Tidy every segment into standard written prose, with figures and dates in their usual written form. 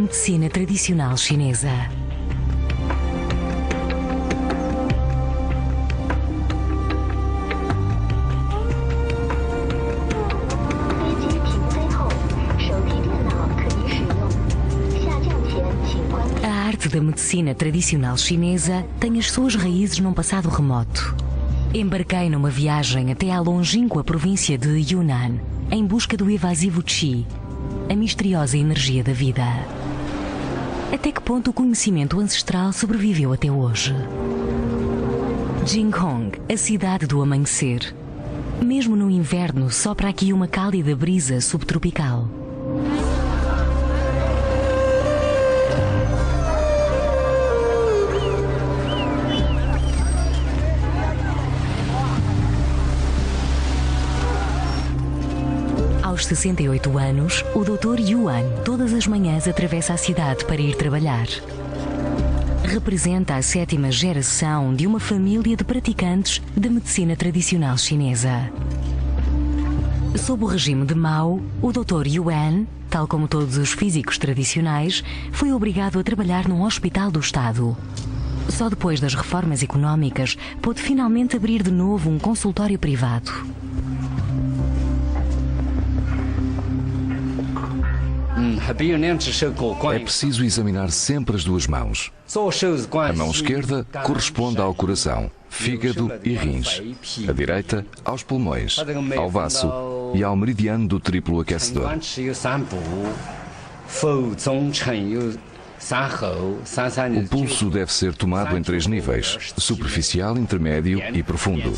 medicina tradicional chinesa. A arte da medicina tradicional chinesa tem as suas raízes num passado remoto. Embarquei numa viagem até à longínqua província de Yunnan, em busca do evasivo Qi, a misteriosa energia da vida. Até que ponto o conhecimento ancestral sobreviveu até hoje? Jinghong, a cidade do amanhecer. Mesmo no inverno, sopra aqui uma cálida brisa subtropical. Aos 68 anos, o Dr. Yuan todas as manhãs atravessa a cidade para ir trabalhar. Representa a 7ª geração de uma família de praticantes da medicina tradicional chinesa. Sob o regime de Mao, o Dr. Yuan, tal como todos os físicos tradicionais, foi obrigado a trabalhar num hospital do Estado. Só depois das reformas económicas pôde finalmente abrir de novo um consultório privado. É preciso examinar sempre as duas mãos. A mão esquerda corresponde ao coração, fígado e rins. A direita, aos pulmões, ao baço e ao meridiano do triplo aquecedor. O pulso deve ser tomado em 3 níveis: superficial, intermédio e profundo.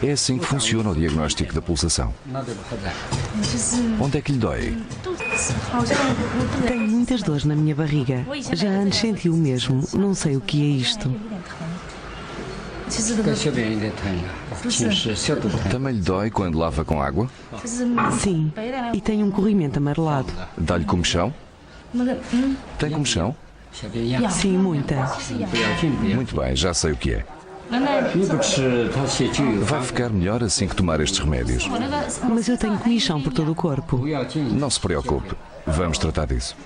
É assim que funciona o diagnóstico da pulsação. Onde é que lhe dói? Tenho muitas dores na minha barriga. Já antes senti o mesmo. Não sei o que é isto. Também lhe dói quando lava com água? Sim. E tenho um corrimento amarelado. Dá-lhe comichão? Tem comichão? Sim, muita. Muito bem, já sei o que é. Vai ficar melhor assim que tomar estes remédios. Mas eu tenho comichão por todo o corpo. Não se preocupe, vamos tratar disso.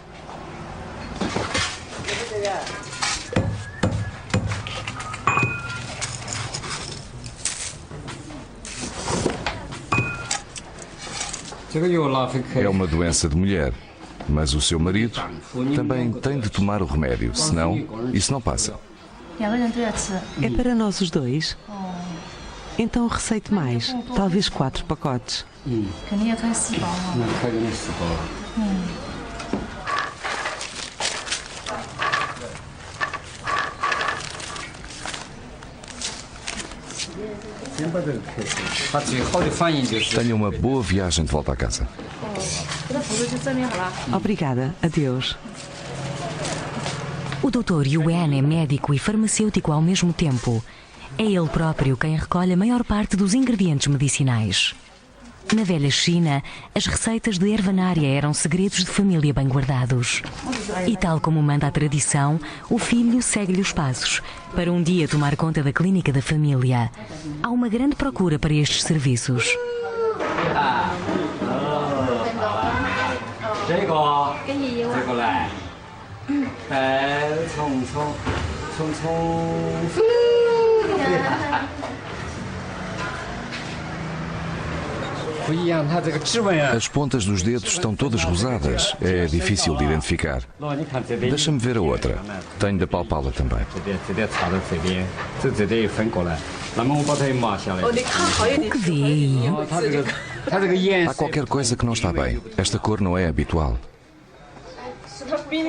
É uma doença de mulher, mas o seu marido também tem de tomar o remédio, senão isso não passa. É para nós os dois? Então receite mais, talvez 4 pacotes. Tenha uma boa viagem de volta à casa. Obrigada, adeus. O Dr. Yuan é médico e farmacêutico ao mesmo tempo. É ele próprio quem recolhe a maior parte dos ingredientes medicinais. Na velha China, as receitas de ervanária eram segredos de família bem guardados. E tal como manda a tradição, o filho segue-lhe os passos, para um dia tomar conta da clínica da família. Há uma grande procura para estes serviços. As pontas dos dedos estão todas rosadas. É difícil de identificar. Deixa-me ver a outra. Tenho de apalpá-la também. O que vê aí? Há qualquer coisa que não está bem. Esta cor não é habitual.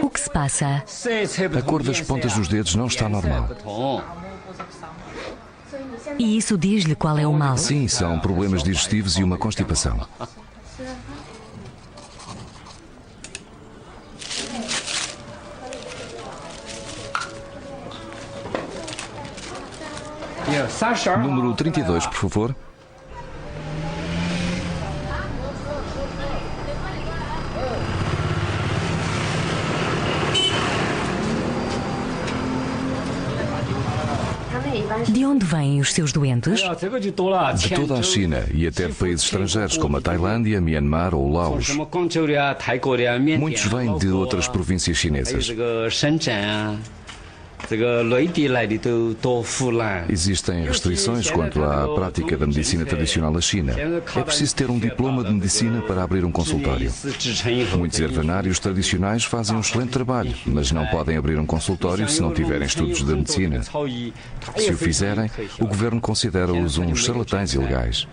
O que se passa? A cor das pontas dos dedos não está normal. E isso diz-lhe qual é o mal? Sim, são problemas digestivos e uma constipação. Número 32, por favor. De De onde vêm os seus doentes? De toda a China e até de países estrangeiros como a Tailândia, Myanmar ou Laos. Muitos vêm de outras províncias chinesas. Existem restrições quanto à prática da medicina tradicional na China. É preciso ter um diploma de medicina para abrir um consultório. Muitos hervanários tradicionais fazem um excelente trabalho, mas não podem abrir um consultório se não tiverem estudos de medicina. Se o fizerem, o governo considera-os uns charlatães ilegais.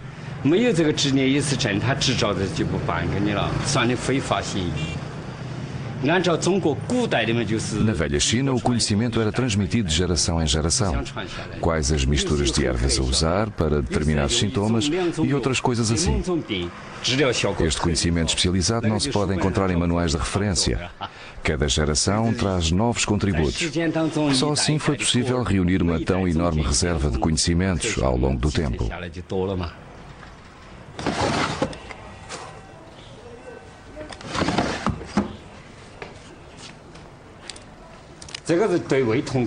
Na velha China, o conhecimento era transmitido de geração em geração. Quais as misturas de ervas a usar para determinados sintomas e outras coisas assim. Este conhecimento especializado não se pode encontrar em manuais de referência. Cada geração traz novos contributos. Só assim foi possível reunir uma tão enorme reserva de conhecimentos ao longo do tempo.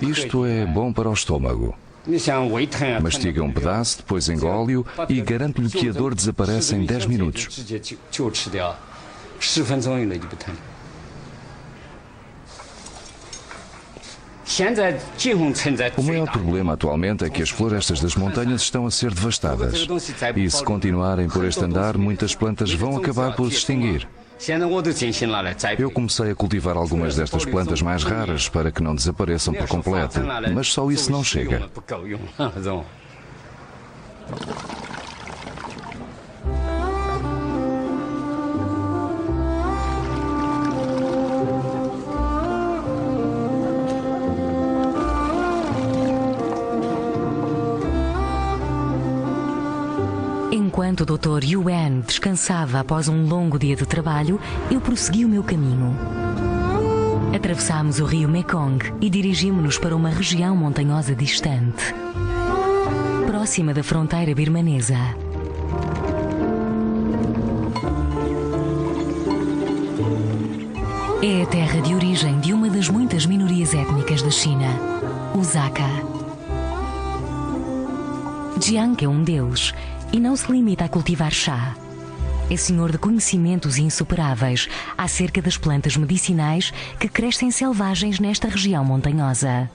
Isto é bom para o estômago. Mastiga um pedaço, depois engole-o e garanto-lhe que a dor desaparece em 10 minutos. O maior problema atualmente é que as florestas das montanhas estão a ser devastadas. E se continuarem por este andar, muitas plantas vão acabar por se extinguir. Eu comecei a cultivar algumas destas plantas mais raras para que não desapareçam por completo, mas só isso não chega. Enquanto o Dr. Yuan descansava após um longo dia de trabalho, eu prossegui o meu caminho. Atravessámos o rio Mekong e dirigimos-nos para uma região montanhosa distante, próxima da fronteira birmanesa. É a terra de origem de uma das muitas minorias étnicas da China, os Hakka. Jiang é um deles e não se limita a cultivar chá. É senhor de conhecimentos insuperáveis acerca das plantas medicinais que crescem selvagens nesta região montanhosa.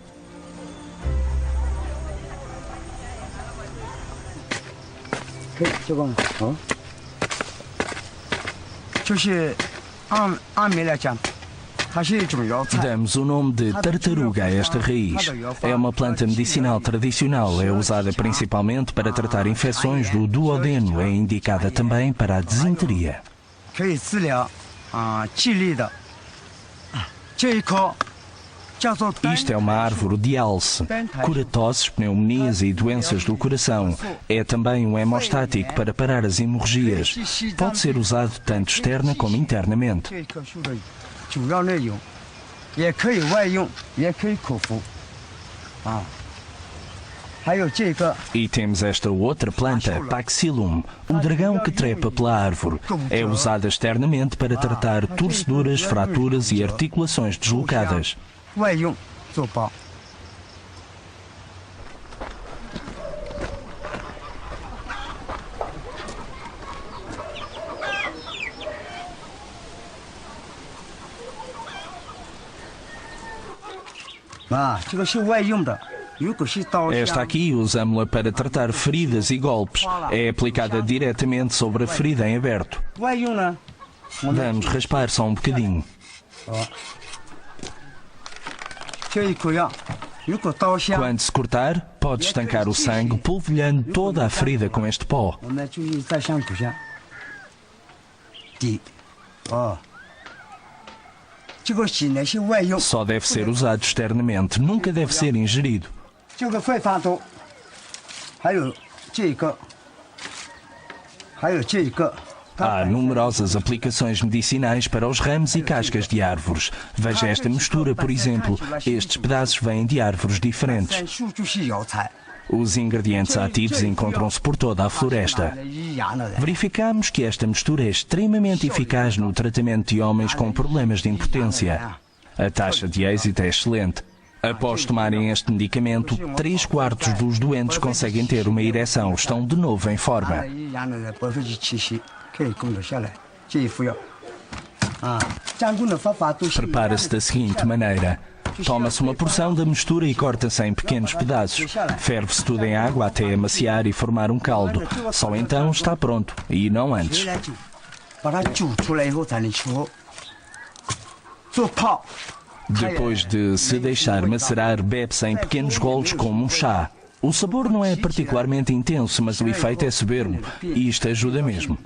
Damos o nome de tartaruga a esta raiz. É uma planta medicinal tradicional, é usada principalmente para tratar infecções do duodeno, é indicada também para a disenteria. Isto é uma árvore de alce, cura tosses, pneumonias e doenças do coração. É também um hemostático para parar as hemorragias. Pode ser usado tanto externa como internamente. E temos esta outra planta, Paxillum, o dragão que trepa pela árvore. É usada externamente para tratar torceduras, fraturas e articulações deslocadas. Esta aqui usamos-la para tratar feridas e golpes. É aplicada diretamente sobre a ferida em aberto. Vamos raspar só um bocadinho. Quando se cortar, pode estancar o sangue, polvilhando toda a ferida com este pó. Só deve ser usado externamente, nunca deve ser ingerido. Há numerosas aplicações medicinais para os ramos e cascas de árvores. Veja esta mistura, por exemplo. Estes pedaços vêm de árvores diferentes. Os ingredientes ativos encontram-se por toda a floresta. Verificamos que esta mistura é extremamente eficaz no tratamento de homens com problemas de impotência. A taxa de êxito é excelente. Após tomarem este medicamento, 3/4 dos doentes conseguem ter uma ereção, estão de novo em forma. Prepara-se da seguinte maneira. Toma-se uma porção da mistura e corta-se em pequenos pedaços. Ferve-se tudo em água até amaciar e formar um caldo. Só então está pronto, e não antes. Depois de se deixar macerar, bebe-se em pequenos golos como um chá. O sabor não é particularmente intenso, mas o efeito é soberbo, e isto ajuda mesmo.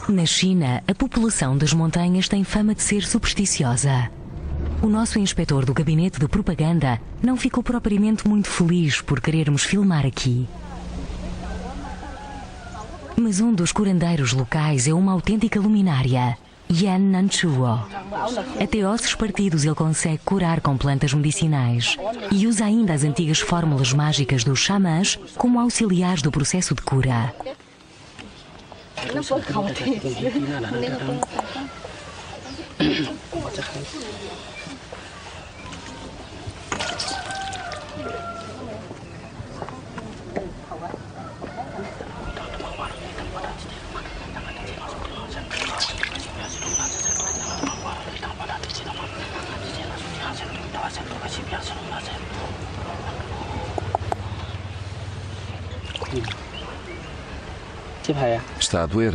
Na China, a população das montanhas tem fama de ser supersticiosa. O nosso inspetor do gabinete de propaganda não ficou propriamente muito feliz por querermos filmar aqui. Mas um dos curandeiros locais é uma autêntica luminária, Yan Nanchuo. Até ossos partidos ele consegue curar com plantas medicinais e usa ainda as antigas fórmulas mágicas dos xamãs como auxiliares do processo de cura. Está a doer?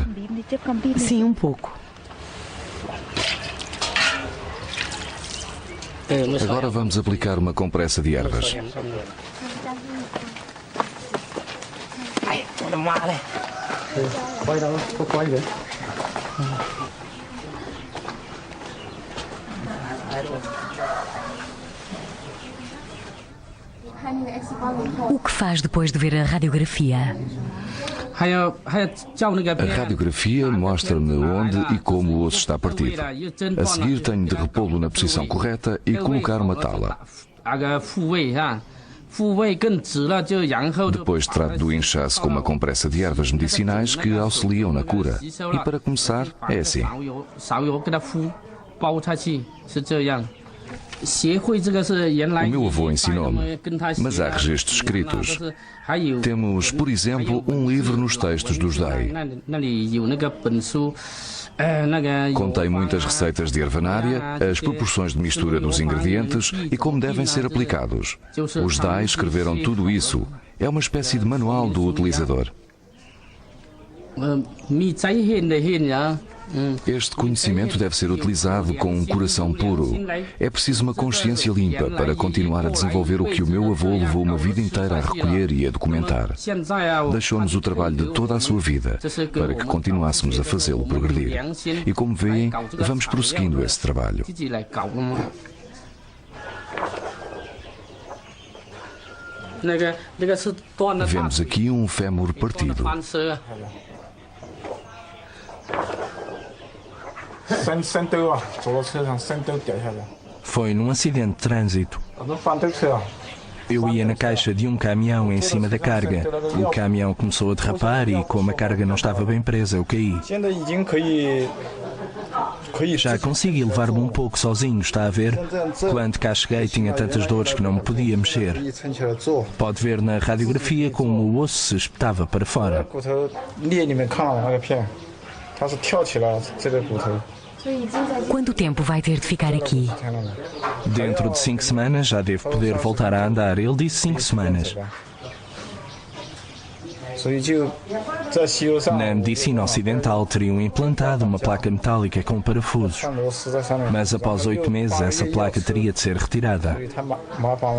Sim, um pouco. Agora vamos aplicar uma compressa de ervas. O que faz depois de ver a radiografia? A radiografia mostra-me onde e como o osso está partido. A seguir tenho de repô-lo na posição correta e colocar uma tala. Depois trato do inchaço com uma compressa de ervas medicinais que auxiliam na cura. E para começar, é assim. O meu avô ensinou-me, mas há registros escritos. Temos, por exemplo, um livro nos textos dos Dai. Contém muitas receitas de ervanária, as proporções de mistura dos ingredientes e como devem ser aplicados. Os Dai escreveram tudo isso. É uma espécie de manual do utilizador. Este conhecimento deve ser utilizado com um coração puro. É preciso uma consciência limpa para continuar a desenvolver o que o meu avô levou uma vida inteira a recolher e a documentar. Deixou-nos o trabalho de toda a sua vida para que continuássemos a fazê-lo progredir. E como veem, vamos prosseguindo esse trabalho. Vemos aqui um fémur partido. Foi num acidente de trânsito. Eu ia na caixa de um caminhão em cima da carga. O caminhão começou a derrapar e, como a carga não estava bem presa, eu caí. Já consegui levar-me um pouco sozinho, está a ver? Quando cá cheguei tinha tantas dores que não me podia mexer. Pode ver na radiografia como o osso se espetava para fora. Quanto tempo vai ter de ficar aqui? Dentro de 5 semanas já devo poder voltar a andar. Ele disse 5 semanas. Na medicina ocidental teriam implantado uma placa metálica com parafusos, mas após 8 meses essa placa teria de ser retirada.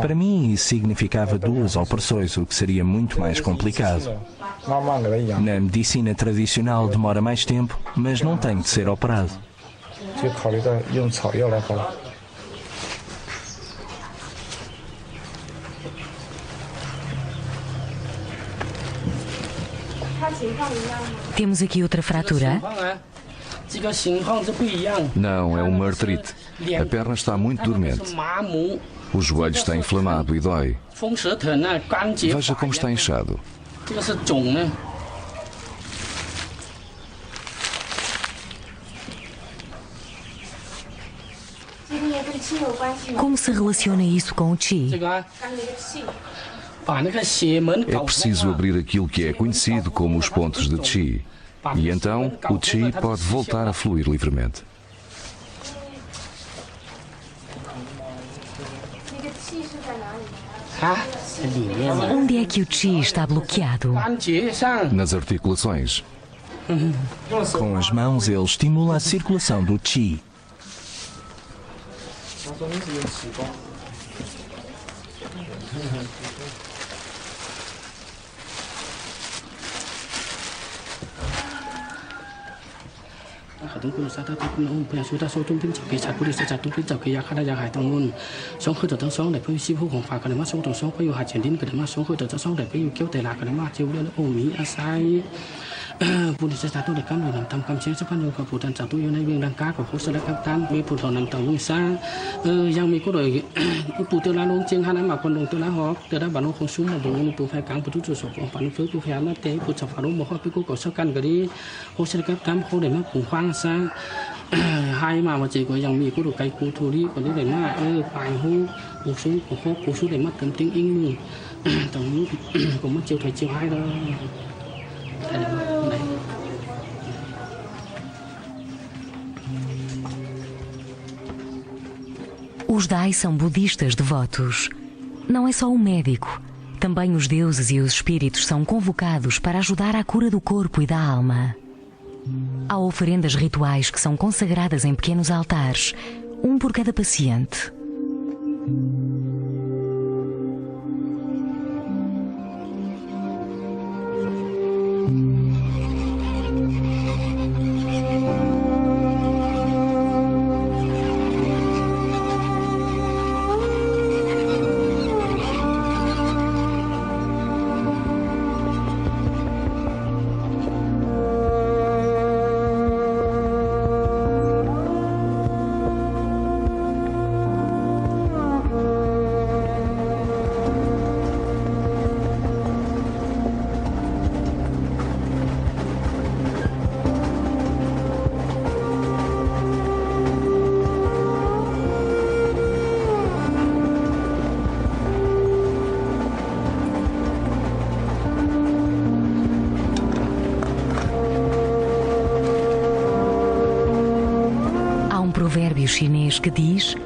Para mim isso significava 2 operações, o que seria muito mais complicado. Na medicina tradicional demora mais tempo, mas não tem de ser operado. Temos aqui outra fratura? Não, é uma artrite. A perna está muito dormente. O joelho está inflamado e dói. Veja como está inchado. Como se relaciona isso com o Qi? É preciso abrir aquilo que é conhecido como os pontos de Qi. E então o Qi pode voltar a fluir livremente. Onde é que o Qi está bloqueado? Nas articulações. Com as mãos, ele estimula a circulação do Qi. hai mà chỉ có dòng mì có được cái cú thù đi còn đấy mà bài hô cú số để mắt tấm tiếng in mừng tổng cũng mất chiều thời chiều hai đó này. Os Dai são budistas devotos. Não é só um médico. Também os deuses e os espíritos são convocados para ajudar à cura do corpo e da alma. Há oferendas rituais que são consagradas em pequenos altares, um por cada paciente. Provérbio chinês que diz: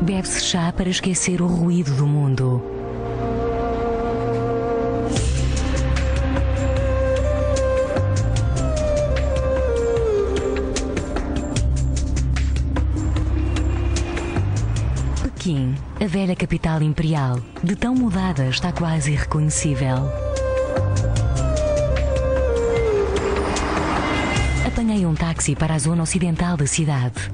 bebe-se chá para esquecer o ruído do mundo. Pequim, a velha capital imperial, de tão mudada está quase irreconhecível. Apanhei um táxi para a zona ocidental da cidade.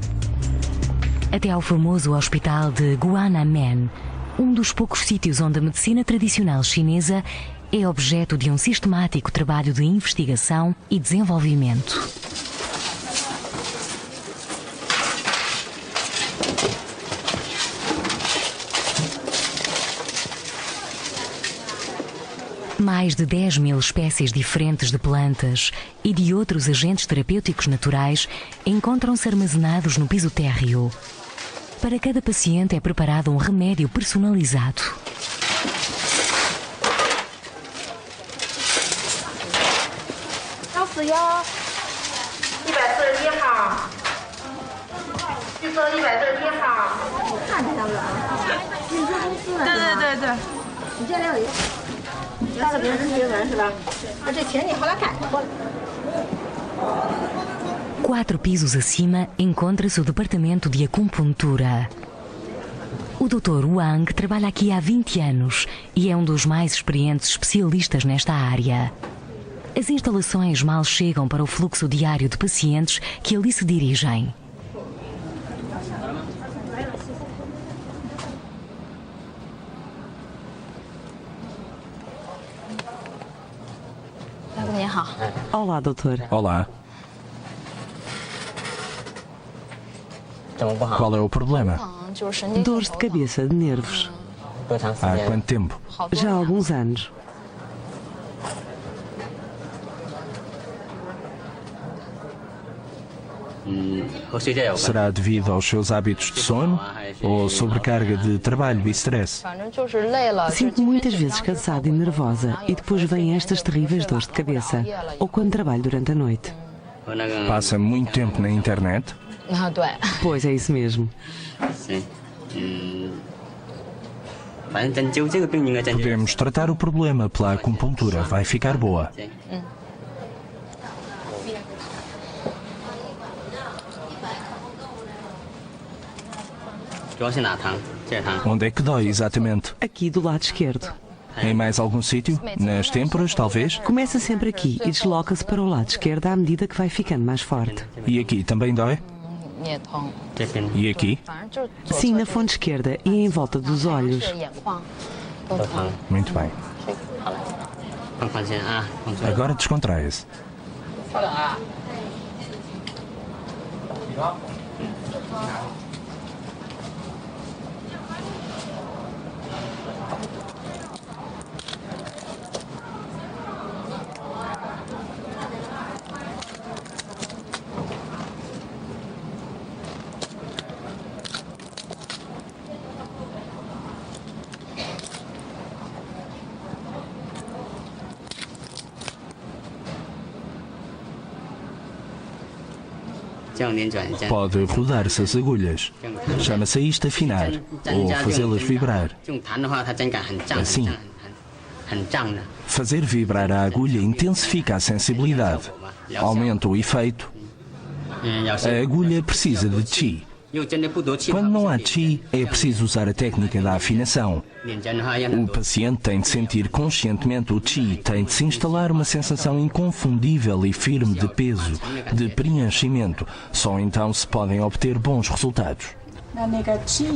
Até ao famoso hospital de Guananmen, um dos poucos sítios onde a medicina tradicional chinesa é objeto de um sistemático trabalho de investigação e desenvolvimento. Mais de 10.000 espécies diferentes de plantas e de outros agentes terapêuticos naturais encontram-se armazenados no piso térreo. Para cada paciente é preparado um remédio personalizado. Quatro pisos acima encontra-se o departamento de acupuntura. O Dr. Wang trabalha aqui há 20 anos e é um dos mais experientes especialistas nesta área. As instalações mal chegam para o fluxo diário de pacientes que ali se dirigem. Olá, doutor. Olá. Qual é o problema? Dores de cabeça, de nervos. Há quanto tempo? Já há alguns anos. Será devido aos seus hábitos de sono ou sobrecarga de trabalho e stress? Sinto-me muitas vezes cansada e nervosa e depois vêm estas terríveis dores de cabeça, ou quando trabalho durante a noite. Passa muito tempo na internet? Pois é isso mesmo. Podemos tratar o problema pela acupuntura, vai ficar boa. Onde é que dói exatamente? Aqui do lado esquerdo. Em mais algum sítio? Nas têmporas, talvez? Começa sempre aqui e desloca-se para o lado esquerdo à medida que vai ficando mais forte. E aqui também dói? E aqui? Sim, na fonte esquerda e em volta dos olhos. Muito bem. Agora descontraia-se. Pode rodar-se as agulhas. Chama-se isto afinar ou fazê-las vibrar. Assim. Fazer vibrar a agulha intensifica a sensibilidade, aumenta o efeito. A agulha precisa de chi. Quando não há chi, é preciso usar a técnica da afinação. O paciente tem de sentir conscientemente o chi, tem de se instalar uma sensação inconfundível e firme de peso, de preenchimento. Só então se podem obter bons resultados.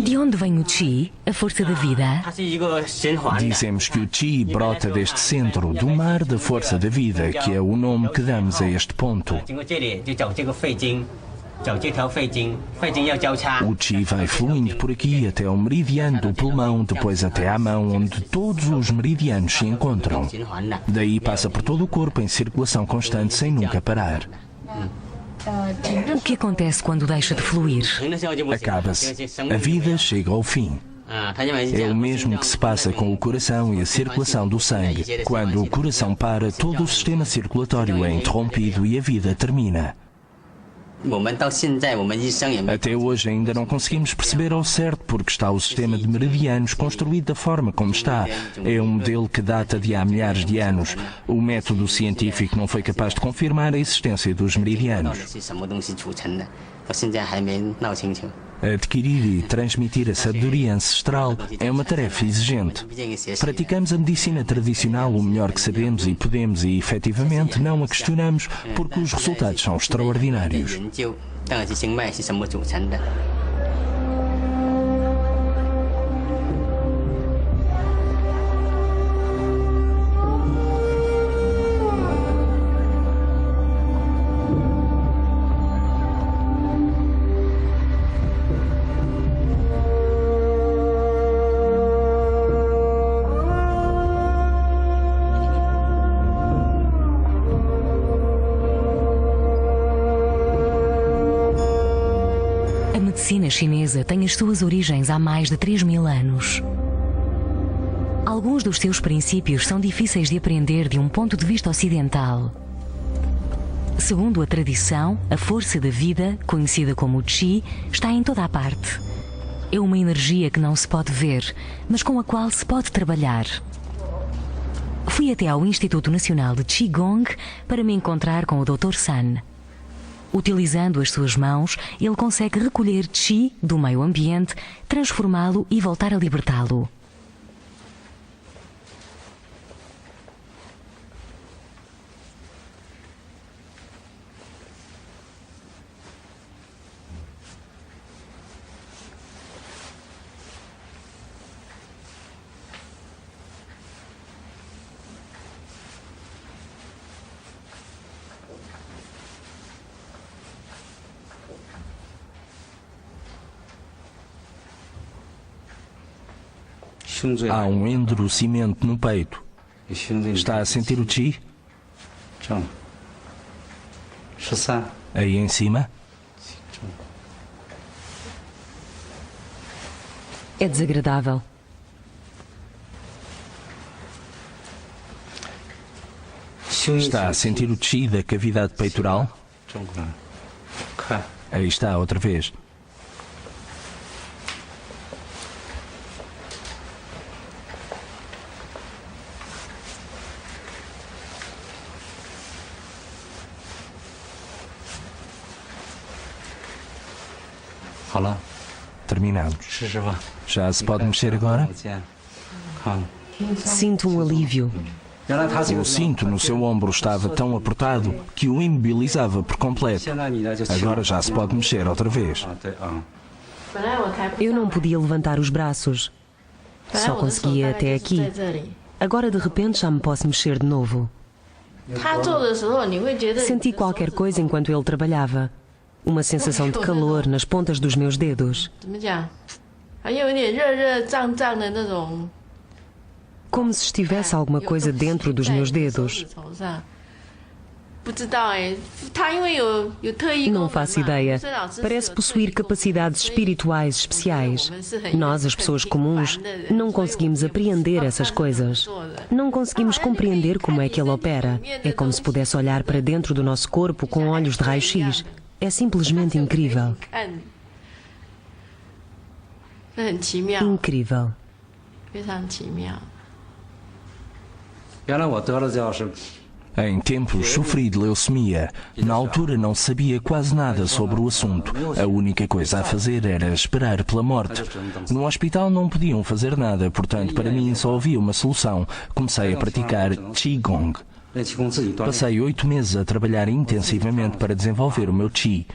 De onde vem o Chi, a força da vida? Dizemos que o Chi brota deste centro, do mar da força da vida, que é o nome que damos a este ponto. O Chi vai fluindo por aqui até ao meridiano do pulmão, depois até à mão, onde todos os meridianos se encontram. Daí passa por todo o corpo em circulação constante, sem nunca parar. O que acontece quando deixa de fluir? Acaba-se. A vida chega ao fim. É o mesmo que se passa com o coração e a circulação do sangue. Quando o coração para, todo o sistema circulatório é interrompido e a vida termina. Até hoje ainda não conseguimos perceber ao certo porque está o sistema de meridianos construído da forma como está. É um modelo que data de há milhares de anos. O método científico não foi capaz de confirmar a existência dos meridianos. Adquirir e transmitir a sabedoria ancestral é uma tarefa exigente. Praticamos a medicina tradicional o melhor que sabemos e podemos e, efetivamente, não a questionamos porque os resultados são extraordinários. A medicina chinesa tem as suas origens há mais de 3.000 anos. Alguns dos seus princípios são difíceis de aprender de um ponto de vista ocidental. Segundo a tradição, a força da vida, conhecida como Qi, está em toda a parte. É uma energia que não se pode ver, mas com a qual se pode trabalhar. Fui até ao Instituto Nacional de Qigong para me encontrar com o Dr. San. Utilizando as suas mãos, ele consegue recolher Qi do meio ambiente, transformá-lo e voltar a libertá-lo. Há um endurecimento no peito. Está a sentir o chi? Aí em cima? É desagradável. Está a sentir o chi da cavidade peitoral? Aí está, outra vez. Terminamos. Já se pode mexer agora? Sinto um alívio. O cinto no seu ombro estava tão apertado que o imobilizava por completo. Agora já se pode mexer outra vez. Eu não podia levantar os braços. Só conseguia até aqui. Agora de repente já me posso mexer de novo. Senti qualquer coisa enquanto ele trabalhava. Uma sensação de calor nas pontas dos meus dedos. Como se estivesse alguma coisa dentro dos meus dedos. Não faço ideia. Parece possuir capacidades espirituais especiais. Nós, as pessoas comuns, não conseguimos apreender essas coisas. Não conseguimos compreender como é que ele opera. É como se pudesse olhar para dentro do nosso corpo com olhos de raio-x. É simplesmente incrível. Incrível. Em tempos sofri de leucemia. Na altura não sabia quase nada sobre o assunto. A única coisa a fazer era esperar pela morte. No hospital não podiam fazer nada, portanto para mim só havia uma solução. Comecei a praticar Qigong. Passei 8 meses a trabalhar intensivamente para desenvolver o meu Qi.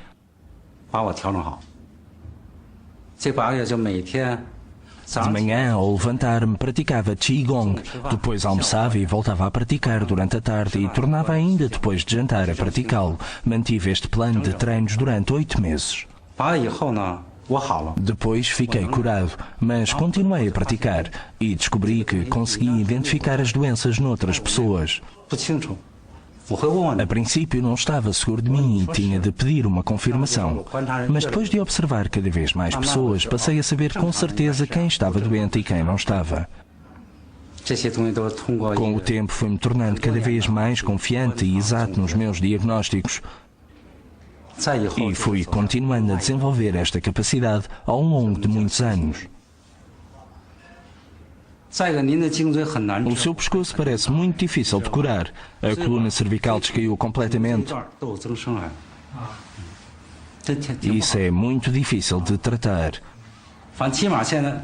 De manhã, ao levantar-me, praticava Qigong. Depois almoçava e voltava a praticar durante a tarde e tornava ainda depois de jantar a praticá-lo. Mantive este plano de treinos durante 8 meses. Depois fiquei curado, mas continuei a praticar e descobri que conseguia identificar as doenças noutras pessoas. A princípio não estava seguro de mim e tinha de pedir uma confirmação. Mas depois de observar cada vez mais pessoas, passei a saber com certeza quem estava doente e quem não estava. Com o tempo fui-me tornando cada vez mais confiante e exato nos meus diagnósticos. E fui continuando a desenvolver esta capacidade ao longo de muitos anos. O seu pescoço parece muito difícil de curar. A coluna cervical descaiu completamente. Isso é muito difícil de tratar.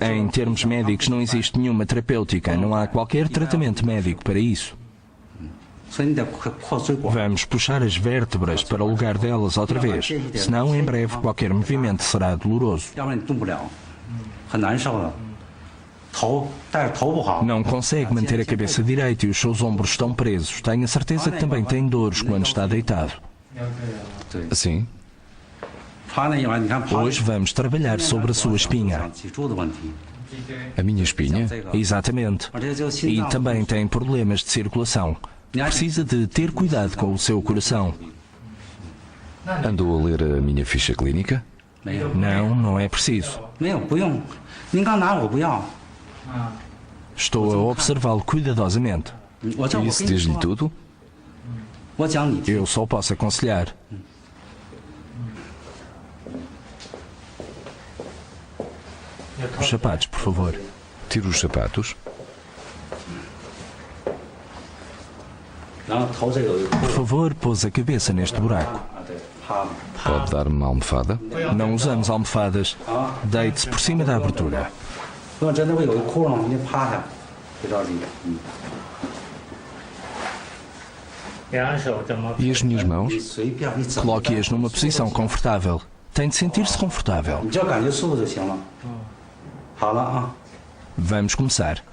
Em termos médicos não existe nenhuma terapêutica, não há qualquer tratamento médico para isso. Vamos puxar as vértebras para o lugar delas outra vez, senão em breve qualquer movimento será doloroso. Não consegue manter a cabeça direita e os seus ombros estão presos. Tenho a certeza que também tem dores quando está deitado. Sim. Hoje vamos trabalhar sobre a sua espinha. A minha espinha? Exatamente. E também tem problemas de circulação. Precisa de ter cuidado com o seu coração. Andou a ler a minha ficha clínica? Não, não é preciso. Estou a observá-lo cuidadosamente. Isso diz-lhe tudo? Eu só posso aconselhar. Os sapatos, por favor. Tire os sapatos. Por favor, pôs a cabeça neste buraco. Pode dar-me uma almofada? Não usamos almofadas. Deite-se por cima da abertura. E as minhas mãos? Coloque-as numa posição confortável. Tem de sentir-se confortável. Vamos começar.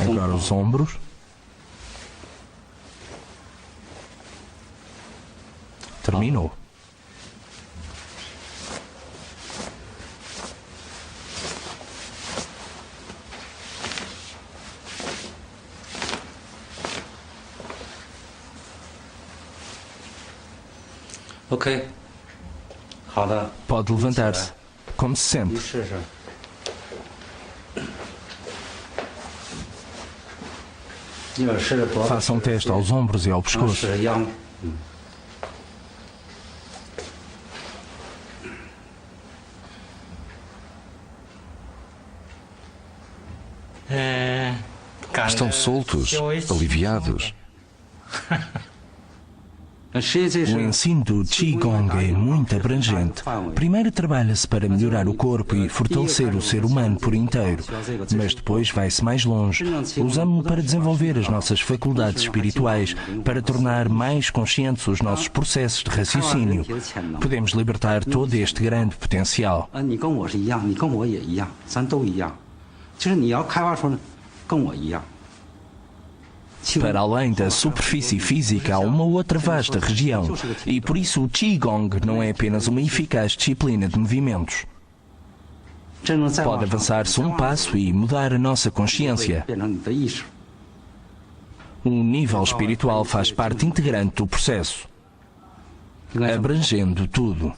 Agora os ombros. Terminou. Ok. Pode levantar-se. Como se sente? Faça um teste aos ombros e ao pescoço. Estão soltos, aliviados. O ensino do Qigong é muito abrangente. Primeiro trabalha-se para melhorar o corpo e fortalecer o ser humano por inteiro, mas depois vai-se mais longe. Usamos-lo para desenvolver as nossas faculdades espirituais, para tornar mais conscientes os nossos processos de raciocínio. Podemos libertar todo este grande potencial. Para além da superfície física, há uma outra vasta região, e por isso o Qigong não é apenas uma eficaz disciplina de movimentos. Pode avançar-se um passo e mudar a nossa consciência. O nível espiritual faz parte integrante do processo, abrangendo tudo.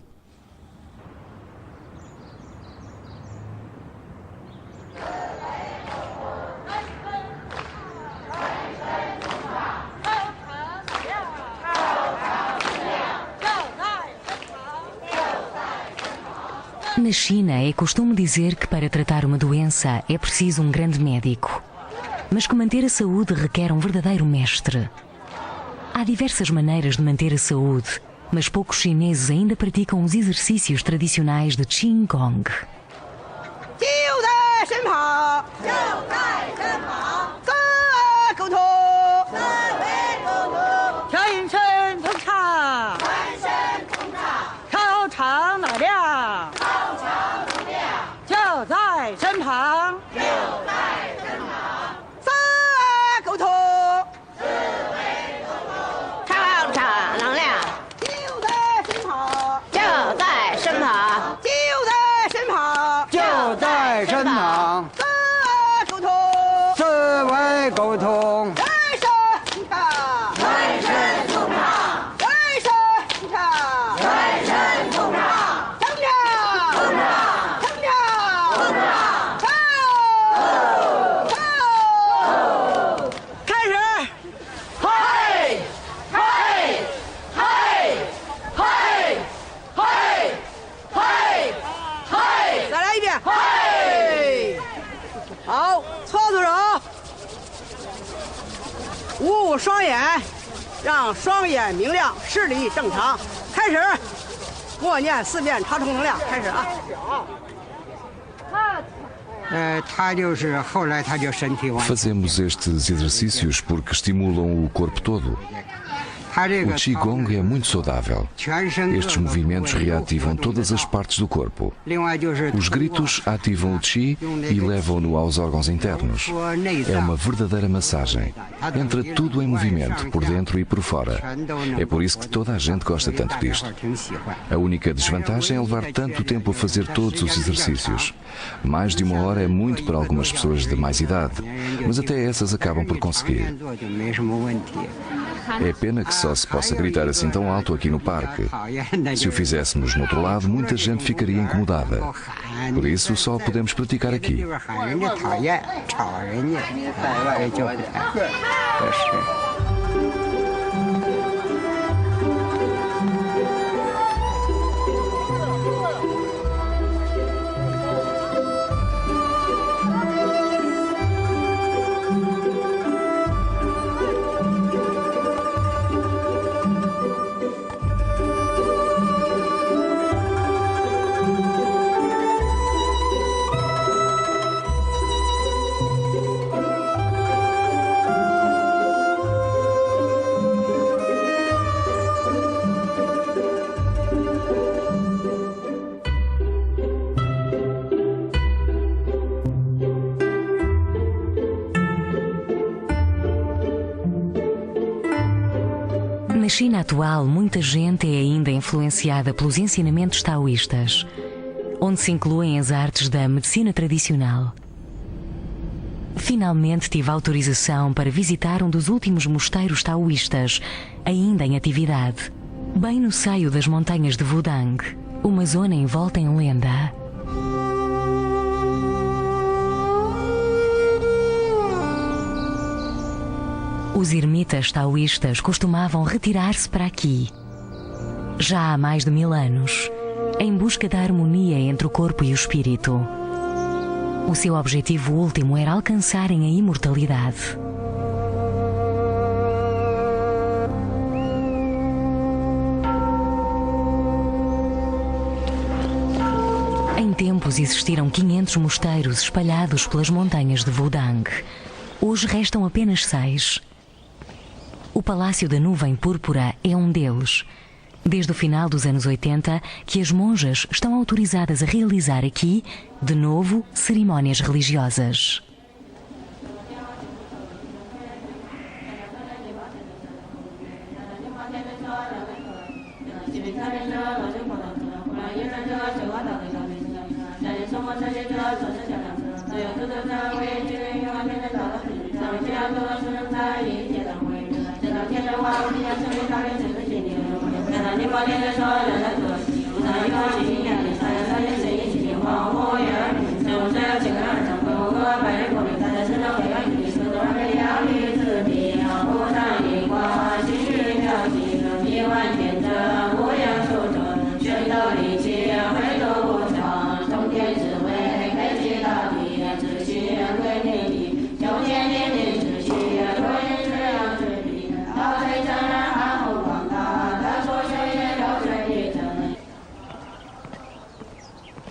Na China é costume dizer que para tratar uma doença é preciso um grande médico, mas que manter a saúde requer um verdadeiro mestre. Há diversas maneiras de manter a saúde, mas poucos chineses ainda praticam os exercícios tradicionais de Qigong. Fazemos estes exercícios porque estimulam o corpo todo. O Qigong é muito saudável. Estes movimentos reativam todas as partes do corpo. Os gritos ativam o Qi e levam-no aos órgãos internos. É uma verdadeira massagem. Entra tudo em movimento, por dentro e por fora. É por isso que toda a gente gosta tanto disto. A única desvantagem é levar tanto tempo a fazer todos os exercícios. Mais de 1 hora é muito para algumas pessoas de mais idade, mas até essas acabam por conseguir. É pena que só se possa gritar assim tão alto aqui no parque. Se o fizéssemos no outro lado, muita gente ficaria incomodada. Por isso, só podemos praticar aqui. China atual, muita gente é ainda influenciada pelos ensinamentos taoístas, onde se incluem as artes da medicina tradicional. Finalmente tive autorização para visitar um dos últimos mosteiros taoístas, ainda em atividade, bem no seio das montanhas de Wudang, uma zona envolta em lenda. Os ermitas taoístas costumavam retirar-se para aqui, já há mais de 1000 anos, em busca da harmonia entre o corpo e o espírito. O seu objetivo último era alcançarem a imortalidade. Em tempos existiram 500 mosteiros espalhados pelas montanhas de Wudang. Hoje restam apenas 6. O Palácio da Nuvem Púrpura é um deles. Desde o final dos anos 80, que as monjas estão autorizadas a realizar aqui, de novo, cerimónias religiosas.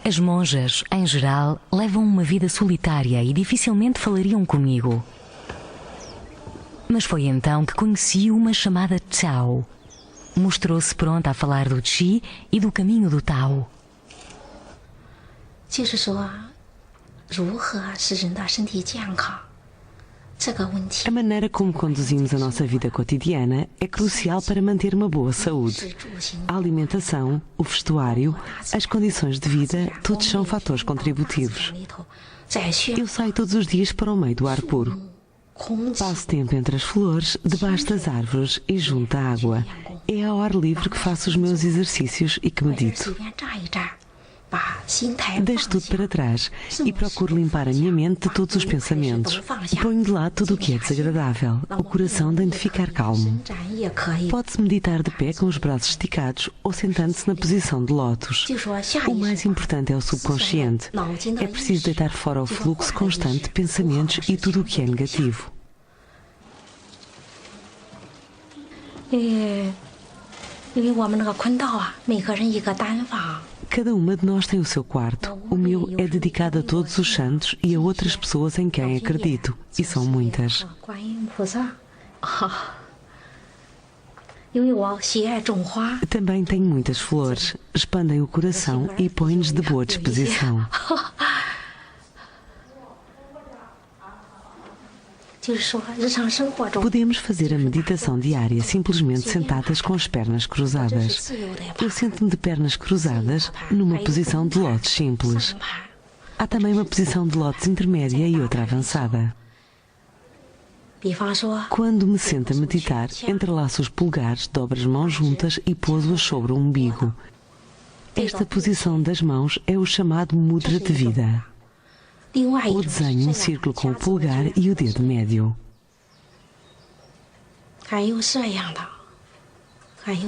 As monjas, em geral, levam uma vida solitária e dificilmente falariam comigo. Mas foi então que conheci uma chamada Tao. Mostrou-se pronta a falar do Qi e do caminho do Tao. A maneira como conduzimos a nossa vida cotidiana é crucial para manter uma boa saúde. A alimentação, o vestuário, as condições de vida, todos são fatores contributivos. Eu saio todos os dias para o meio do ar puro. Passo tempo entre as flores, debaixo das árvores e junto à água. É ao ar livre que faço os meus exercícios e que medito. Deixo tudo para trás e procuro limpar a minha mente de todos os pensamentos. Ponho de lado tudo o que é desagradável. O coração tem de ficar calmo. Pode-se meditar de pé com os braços esticados ou sentando-se na posição de lótus. O mais importante é o subconsciente. É preciso deitar fora o fluxo constante de pensamentos e tudo o que é negativo. Cada uma de nós tem o seu quarto. O meu é dedicado a todos os santos e a outras pessoas em quem acredito. E são muitas. Também tenho muitas flores. Expandem o coração e põem-nos de boa disposição. Podemos fazer a meditação diária simplesmente sentadas com as pernas cruzadas. Eu sento-me de pernas cruzadas numa posição de lótus simples. Há também uma posição de lótus intermédia e outra avançada. Quando me sento a meditar, entrelaço os polegares, dobro as mãos juntas e pouso-as sobre o umbigo. Esta posição das mãos é o chamado mudra de vida. Ou desenho um círculo com o polegar e o dedo médio.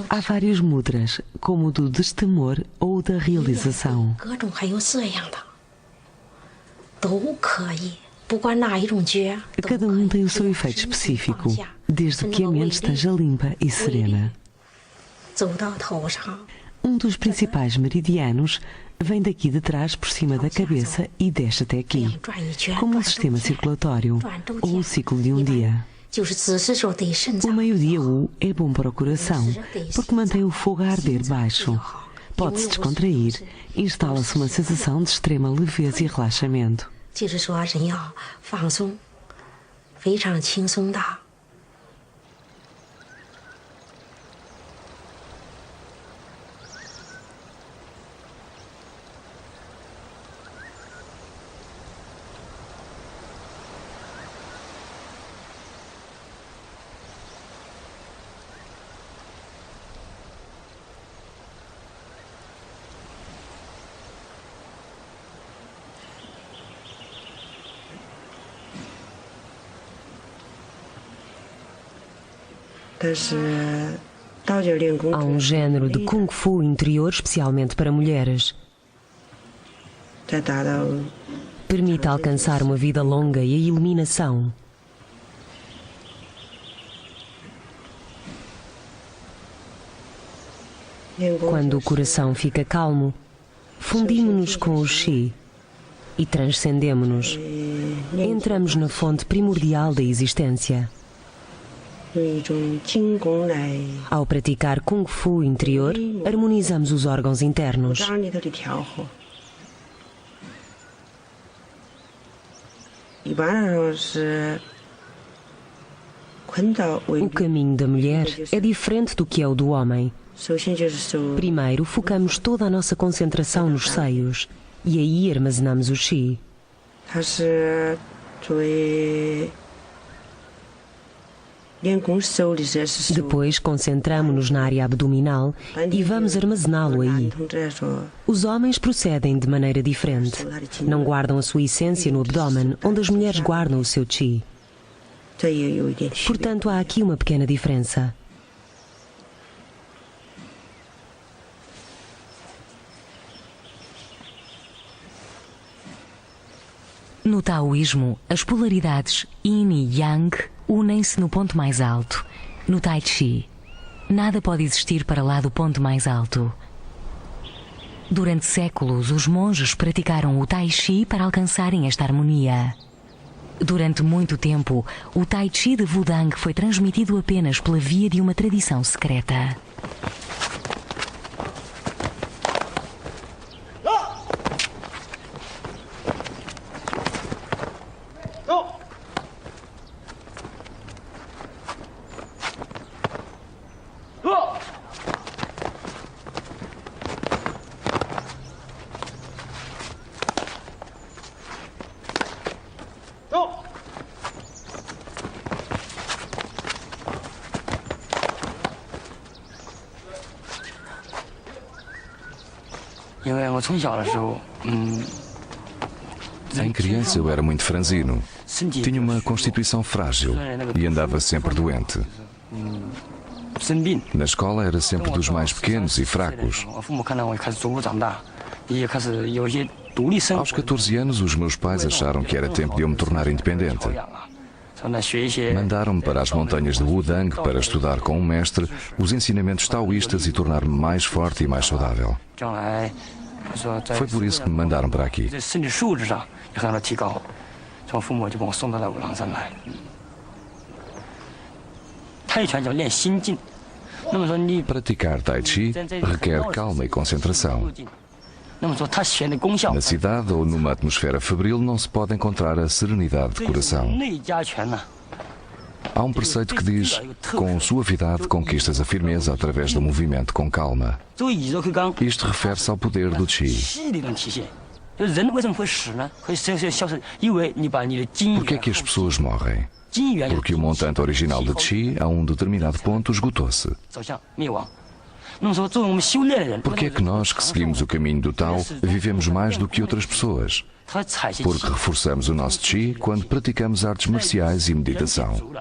Há vários mudras, como o do destemor ou o da realização. Cada um tem o seu efeito específico, desde que a mente esteja limpa e serena. Um dos principais meridianos vem daqui de trás por cima da cabeça e desce até aqui, como um sistema circulatório ou o ciclo de um dia. O meio-dia U é bom para o coração, porque mantém o fogo a arder baixo. Pode-se descontrair, instala-se uma sensação de extrema leveza e relaxamento. Há um género de Kung Fu interior especialmente para mulheres. Permite alcançar uma vida longa e a iluminação. Quando o coração fica calmo, fundimos-nos com o Qi e transcendemos-nos. Entramos na fonte primordial da existência. Ao praticar Kung Fu interior, harmonizamos os órgãos internos. O caminho da mulher é diferente do que é o do homem. Primeiro, focamos toda a nossa concentração nos seios e aí armazenamos o Qi. Depois concentramos-nos na área abdominal e vamos armazená-lo aí. Os homens procedem de maneira diferente. Não guardam a sua essência no abdômen, onde as mulheres guardam o seu Qi. Portanto, há aqui uma pequena diferença. No taoísmo, as polaridades yin e yang unem-se no ponto mais alto. No tai chi, nada pode existir para lá do ponto mais alto. Durante séculos, os monges praticaram o tai chi para alcançarem esta harmonia. Durante muito tempo, o tai chi de Wudang foi transmitido apenas pela via de uma tradição secreta. Em criança eu era muito franzino. Tinha uma constituição frágil e andava sempre doente. Na escola era sempre dos mais pequenos e fracos. Aos 14 anos, os meus pais acharam que era tempo de eu me tornar independente. Mandaram-me para as montanhas de Wudang para estudar com um mestre os ensinamentos taoístas e tornar-me mais forte e mais saudável. Foi por isso que me mandaram para aqui. Praticar Tai Chi requer calma e concentração. Na cidade ou numa atmosfera febril não se pode encontrar a serenidade de coração. Há um preceito que diz: com suavidade conquistas a firmeza através do movimento com calma. Isto refere-se ao poder do Qi. Por que é que as pessoas morrem? Porque o montante original de Qi, a um determinado ponto, esgotou-se. Por que é que nós, que seguimos o caminho do Tao, vivemos mais do que outras pessoas? Porque reforçamos o nosso Qi quando praticamos artes marciais e meditação.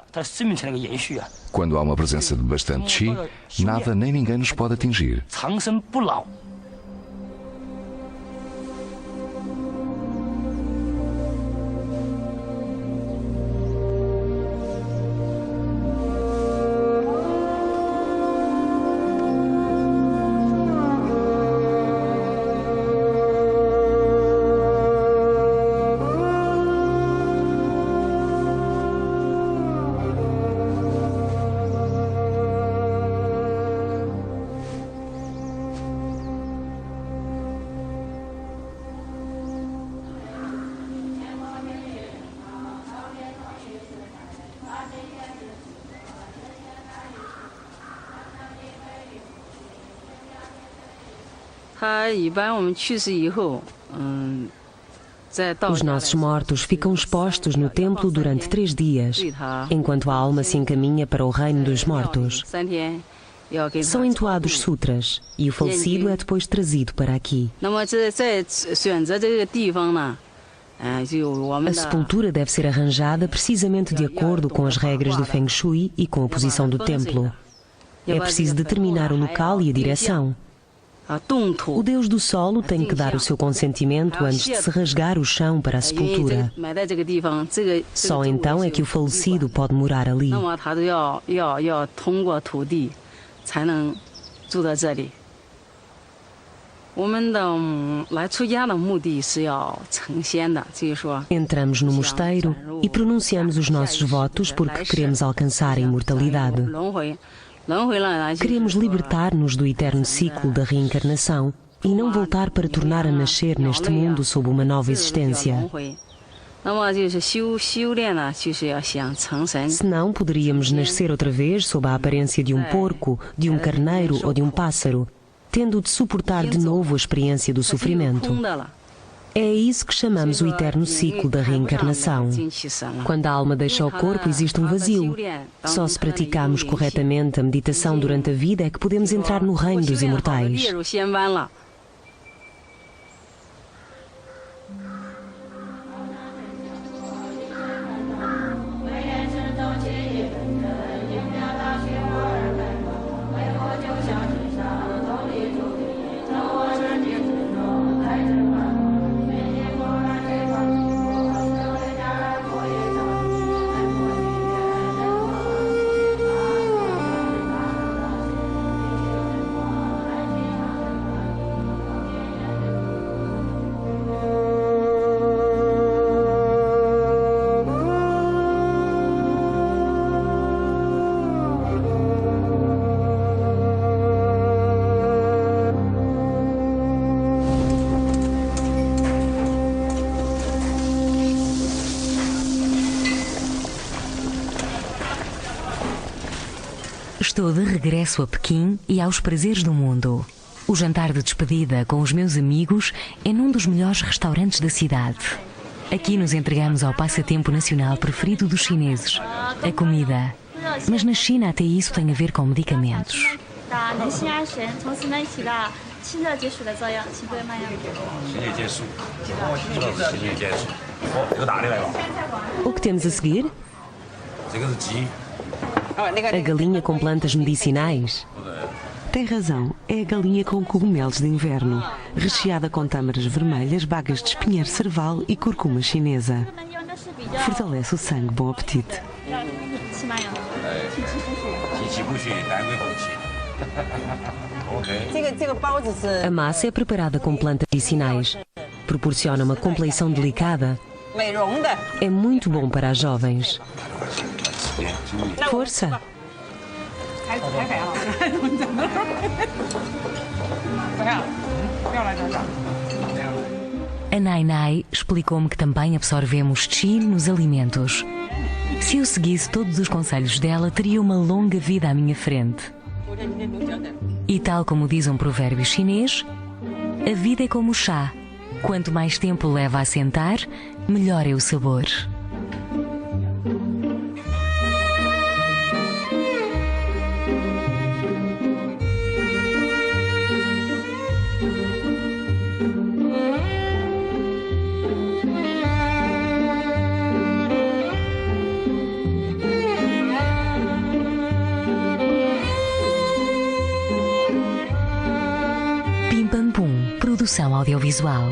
Quando há uma presença de bastante Qi, nada nem ninguém nos pode atingir. Os nossos mortos ficam expostos no templo durante 3 dias, enquanto a alma se encaminha para o reino dos mortos. São entoados sutras e o falecido é depois trazido para aqui. A sepultura deve ser arranjada precisamente de acordo com as regras do Feng Shui e com a posição do templo. É preciso determinar o local e a direção. O deus do solo tem que dar o seu consentimento antes de se rasgar o chão para a sepultura. Só então é que o falecido pode morar ali. Entramos no mosteiro e pronunciamos os nossos votos porque queremos alcançar a imortalidade. Queremos libertar-nos do eterno ciclo da reencarnação e não voltar para tornar a nascer neste mundo sob uma nova existência. Senão poderíamos nascer outra vez sob a aparência de um porco, de um carneiro ou de um pássaro, tendo de suportar de novo a experiência do sofrimento. É isso que chamamos o eterno ciclo da reencarnação. Quando a alma deixa o corpo, existe um vazio. Só se praticarmos corretamente a meditação durante a vida é que podemos entrar no reino dos imortais. Estou de regresso a Pequim e aos prazeres do mundo. O jantar de despedida com os meus amigos é num dos melhores restaurantes da cidade. Aqui nos entregamos ao passatempo nacional preferido dos chineses, a comida. Mas na China até isso tem a ver com medicamentos. O que temos a seguir? A galinha com plantas medicinais? Tem razão, é a galinha com cogumelos de inverno, recheada com tâmaras vermelhas, bagas de espinheiro cerval e curcuma chinesa. Fortalece o sangue, bom apetite. A massa é preparada com plantas medicinais. Proporciona uma compleição delicada. É muito bom para as jovens. Força! A Nai explicou-me que também absorvemos Qi nos alimentos. Se eu seguisse todos os conselhos dela, teria uma longa vida à minha frente. E tal como diz um provérbio chinês, a vida é como o chá. Quanto mais tempo leva a sentar, melhor é o sabor. Pim Pam Pum, produção audiovisual.